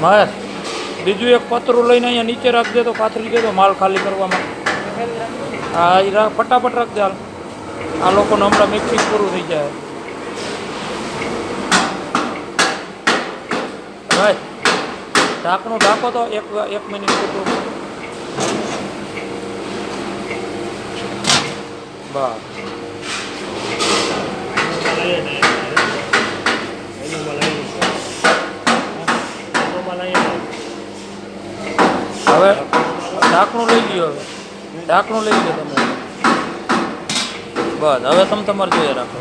મહેશ બીજું એક પતરું લઈને અહીંયા નીચે રાખી દે તો પાથરી દે તો માલ ખાલી કરવામાં. હા એ ફટાફટ રાખજે હાલ. આ લોકોને હમણાં મિક્સિંગ પૂરું થઈ જાય. ભાઈ ઢાંકણું ઢાંકો તો એક મિનિટ પૂરું. બસ હવે ઢાંકણું લઈ લ્યો. હવે ઢાંકણું લઈ લો તમે. બસ હવે તમે તમારે જોઈએ રાખો.